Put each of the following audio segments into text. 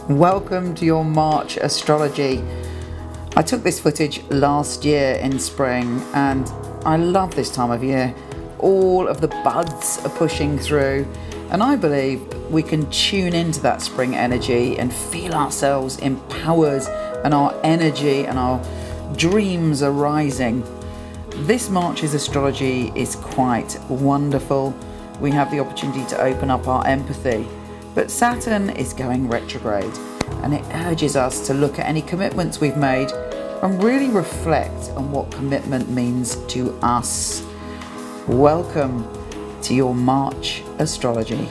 Welcome to your March astrology. I took this footage last year in spring and I love this time of year. All of the buds are pushing through and I believe we can tune into that spring energy and feel ourselves empowered and our energy and our dreams are rising. This March's astrology is quite wonderful. We have the opportunity to open up our empathy. But Saturn is going retrograde and it urges us to look at any commitments we've made and really reflect on what commitment means to us. Welcome to your March astrology.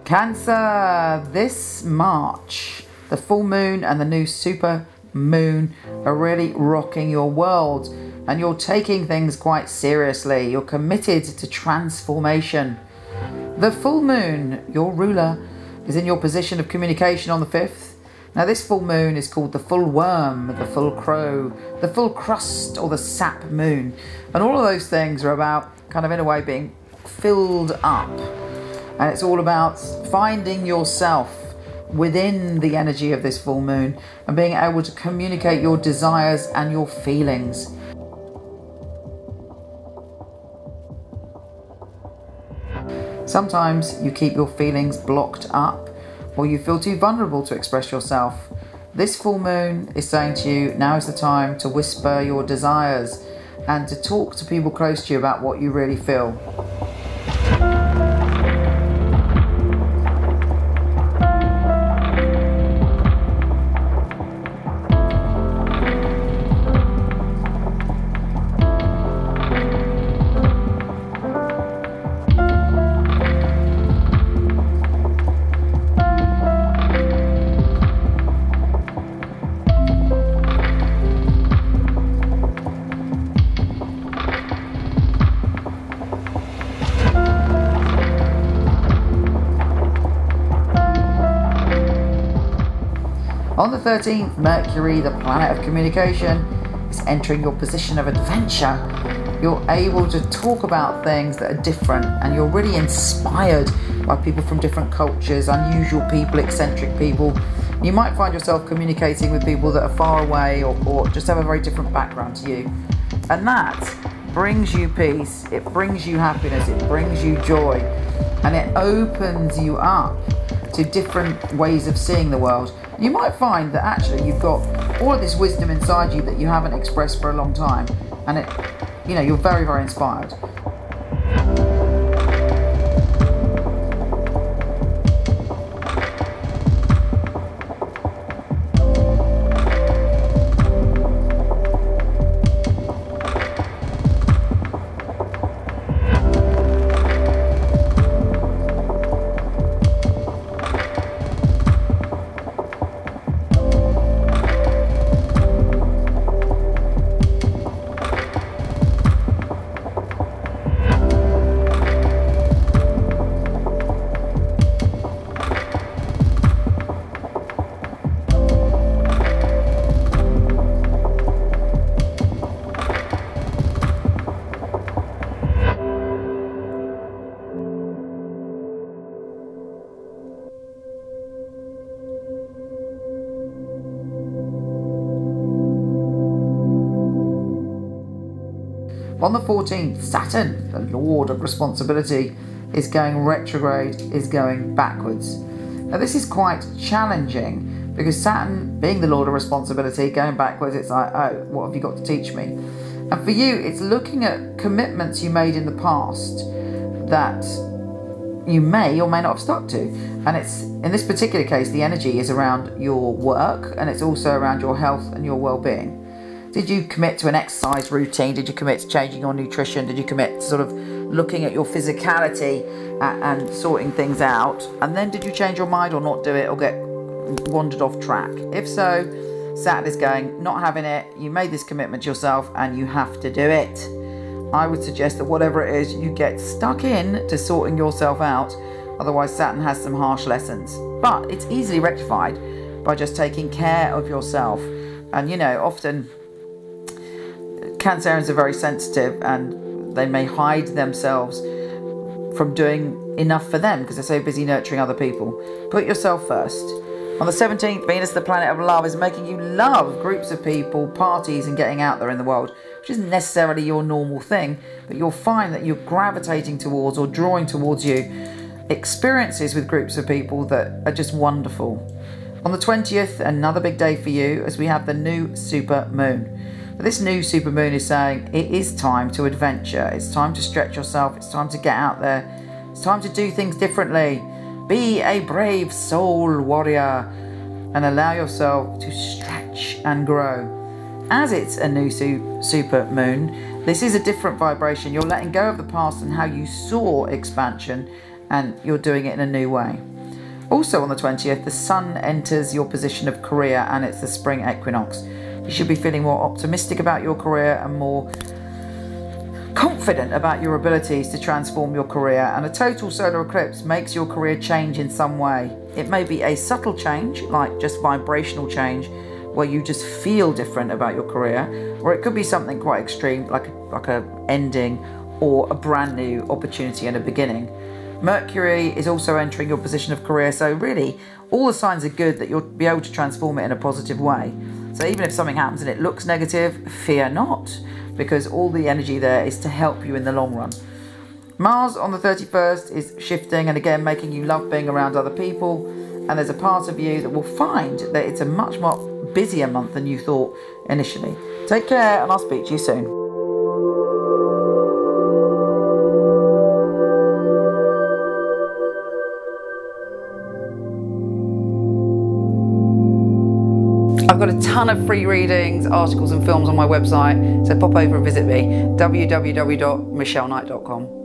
Cancer, this March, the full moon and the new super moon are really rocking your world and you're taking things quite seriously. You're committed to transformation. The full moon, your ruler, is in your position of communication on the 5th. Now this full moon is called the full worm, the full crow, the full crust or the sap moon. And all of those things are about kind of in a way being filled up. And it's all about finding yourself within the energy of this full moon and being able to communicate your desires and your feelings. Sometimes you keep your feelings blocked up or you feel too vulnerable to express yourself. This full moon is saying to you, now is the time to whisper your desires and to talk to people close to you about what you really feel. On the 13th, Mercury, the planet of communication, is entering your position of adventure. You're able to talk about things that are different and you're really inspired by people from different cultures, unusual people, eccentric people. You might find yourself communicating with people that are far away or just have a very different background to you. And that brings you peace, it brings you happiness, it brings you joy, and it opens you up to different ways of seeing the world. You might find that actually you've got all of this wisdom inside you that you haven't expressed for a long time, and you're very, very inspired. On the 14th, Saturn, the Lord of Responsibility, is going retrograde, is going backwards. Now this is quite challenging because Saturn, being the Lord of Responsibility, going backwards, it's like, oh, what have you got to teach me? And for you, it's looking at commitments you made in the past that you may or may not have stuck to. And it's, in this particular case, the energy is around your work and it's also around your health and your well-being. Did you commit to an exercise routine? Did you commit to changing your nutrition? Did you commit to sort of looking at your physicality and sorting things out? And then did you change your mind or not do it or get wandered off track? If so, Saturn is going, not having it. You made this commitment to yourself and you have to do it. I would suggest that whatever it is, you get stuck in to sorting yourself out. Otherwise, Saturn has some harsh lessons. But it's easily rectified by just taking care of yourself. And, you know, often Cancerians are very sensitive and they may hide themselves from doing enough for them because they're so busy nurturing other people. Put yourself first. On the 17th, Venus, the planet of love, is making you love groups of people, parties and getting out there in the world, which isn't necessarily your normal thing, but you'll find that you're gravitating towards or drawing towards you experiences with groups of people that are just wonderful. On the 20th, another big day for you as we have the new super moon. This new super moon is saying it is time to adventure, it's time to stretch yourself, it's time to get out there, it's time to do things differently. Be a brave soul warrior and allow yourself to stretch and grow. As it's a new super moon, this is a different vibration. You're letting go of the past and how you saw expansion, and you're doing it in a new way. Also on the 20th, the sun enters your position of career and it's the spring equinox. You should be feeling more optimistic about your career and more confident about your abilities to transform your career, and a total solar eclipse makes your career change in some way. It may be a subtle change, like just vibrational change, where you just feel different about your career, or it could be something quite extreme, like a ending or a brand new opportunity and a beginning. Mercury is also entering your position of career, so really all the signs are good that you'll be able to transform it in a positive way. So even if something happens and it looks negative, fear not, because all the energy there is to help you in the long run. Mars on the 31st is shifting and again making you love being around other people, and there's a part of you that will find that it's a much more busier month than you thought initially. Take care and I'll speak to you soon. I've got a ton of free readings, articles and films on my website, so pop over and visit me, www.michelleknight.com.